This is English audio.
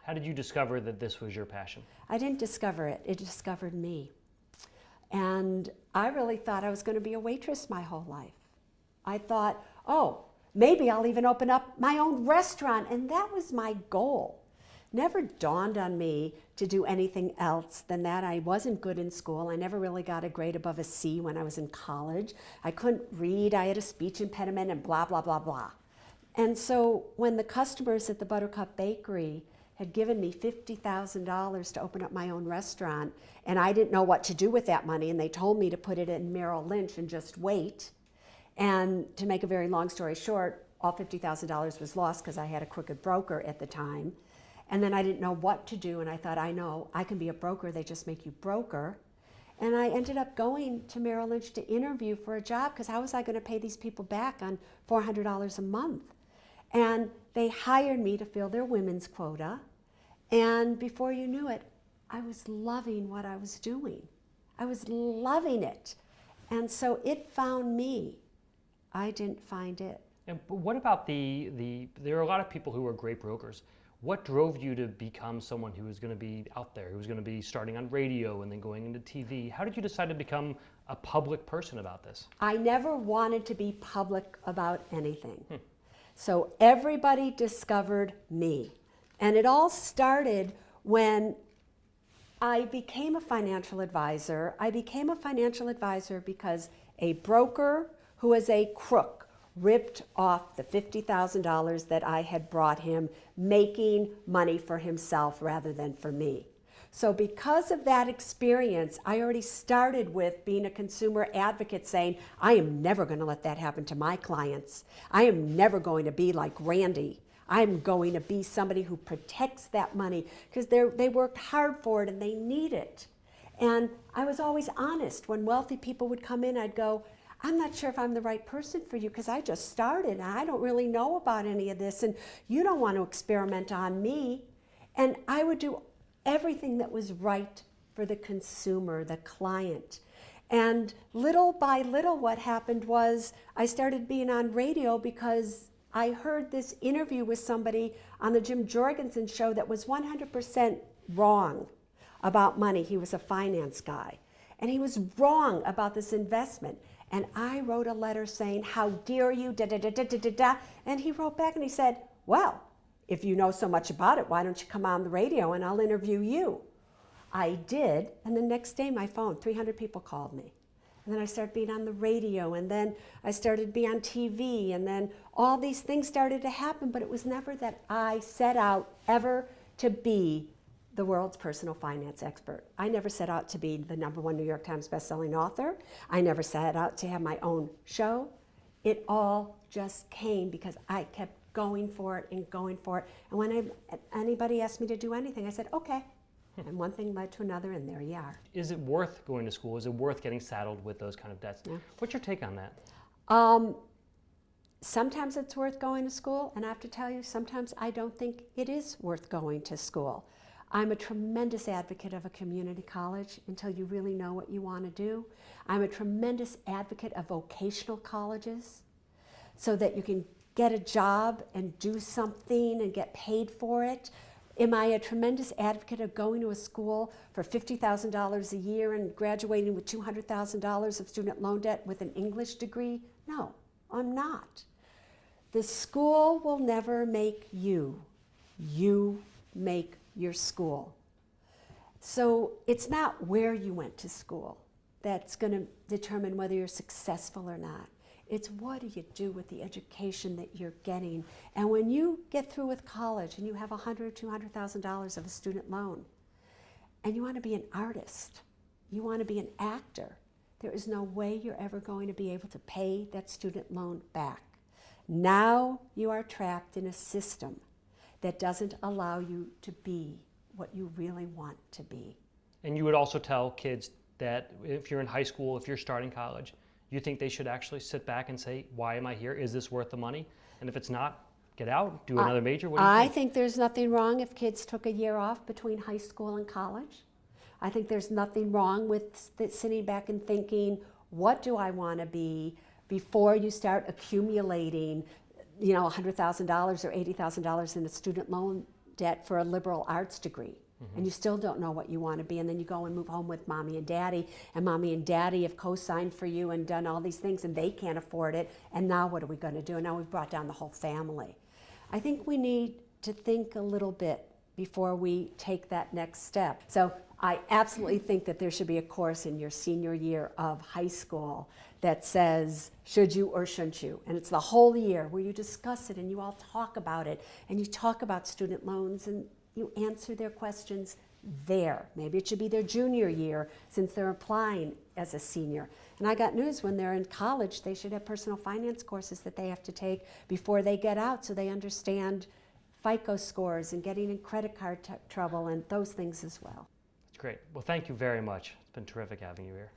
How did you discover that this was your passion? I didn't discover it, it discovered me. And I really thought I was going to be a waitress my whole life. I thought, oh, maybe I'll even open up my own restaurant, and that was my goal. Never dawned on me to do anything else than that. I wasn't good in school. I never really got a grade above a C when I was in college. I couldn't read. I had a speech impediment and blah, blah, blah, blah. And so when the customers at the Buttercup Bakery had given me $50,000 to open up my own restaurant, and I didn't know what to do with that money, and they told me to put it in Merrill Lynch and just wait. And to make a very long story short, all $50,000 was lost because I had a crooked broker at the time. And then I didn't know what to do, and I thought, I know, I can be a broker, they just make you broker. And I ended up going to Merrill Lynch to interview for a job, because how was I going to pay these people back on $400 a month? And they hired me to fill their women's quota, and before you knew it, I was loving what I was doing. I was loving it. And so it found me. I didn't find it. And what about there are a lot of people who are great brokers. What drove you to become someone who was going to be out there, who was going to be starting on radio and then going into TV? How did you decide to become a public person about this? I never wanted to be public about anything. So everybody discovered me. And it all started when I became a financial advisor. I became a financial advisor because a broker who was a crook ripped off the $50,000 that I had brought him, making money for himself rather than for me. So because of that experience, I already started with being a consumer advocate, saying, I am never going to let that happen to my clients. I am never going to be like Randy. I'm going to be somebody who protects that money, because they worked hard for it and they need it. And I was always honest. When wealthy people would come in, I'd go, I'm not sure if I'm the right person for you, because I just started and I don't really know about any of this, and you don't want to experiment on me. And I would do everything that was right for the consumer, the client. And little by little, what happened was I started being on radio because I heard this interview with somebody on the Jim Jorgensen show that was 100% wrong about money. He was a finance guy, and he was wrong about this investment. And I wrote a letter saying, how dare you, da da da da da da da. And he wrote back and he said, well, if you know so much about it, why don't you come on the radio and I'll interview you? I did, and the next day my phone, 300 people called me. And then I started being on the radio, and then I started being on TV, and then all these things started to happen, but it was never that I set out ever to be the world's personal finance expert. I never set out to be the #1 New York Times bestselling author. I never set out to have my own show. It all just came because I kept going for it and going for it. And when anybody asked me to do anything, I said, okay. And one thing led to another, and there you are. Is it worth going to school? Is it worth getting saddled with those kind of debts? Yeah. What's your take on that? Sometimes it's worth going to school, and I have to tell you, sometimes I don't think it is worth going to school. I'm a tremendous advocate of a community college until you really know what you want to do. I'm a tremendous advocate of vocational colleges so that you can get a job and do something and get paid for it. Am I a tremendous advocate of going to a school for $50,000 a year and graduating with $200,000 of student loan debt with an English degree? No, I'm not. The school will never make you. You make your school. So it's not where you went to school that's going to determine whether you're successful or not. It's what do you do with the education that you're getting. And when you get through with college and you have $100,000, $200,000 of a student loan, and you want to be an artist, you want to be an actor, there is no way you're ever going to be able to pay that student loan back. Now you are trapped in a system that doesn't allow you to be what you really want to be. And you would also tell kids that if you're in high school, if you're starting college, you think they should actually sit back and say, why am I here? Is this worth the money? And if it's not, get out, do another major. What do you think? I think there's nothing wrong if kids took a year off between high school and college. I think there's nothing wrong with sitting back and thinking, what do I want to be, before you start accumulating, $100,000 or $80,000 in a student loan debt for a liberal arts degree. And you still don't know what you want to be, and then you go and move home with mommy and daddy have co-signed for you and done all these things, and they can't afford it, and now what are we going to do? And now we've brought down the whole family. I think we need to think a little bit before we take that next step. So I absolutely think that there should be a course in your senior year of high school that says, should you or shouldn't you? And it's the whole year where you discuss it and you all talk about it, and you talk about student loans and you answer their questions there. Maybe it should be their junior year since they're applying as a senior. And I got news, when they're in college, they should have personal finance courses that they have to take before they get out so they understand FICO scores and getting in credit card trouble and those things as well. That's great. Well, thank you very much. It's been terrific having you here.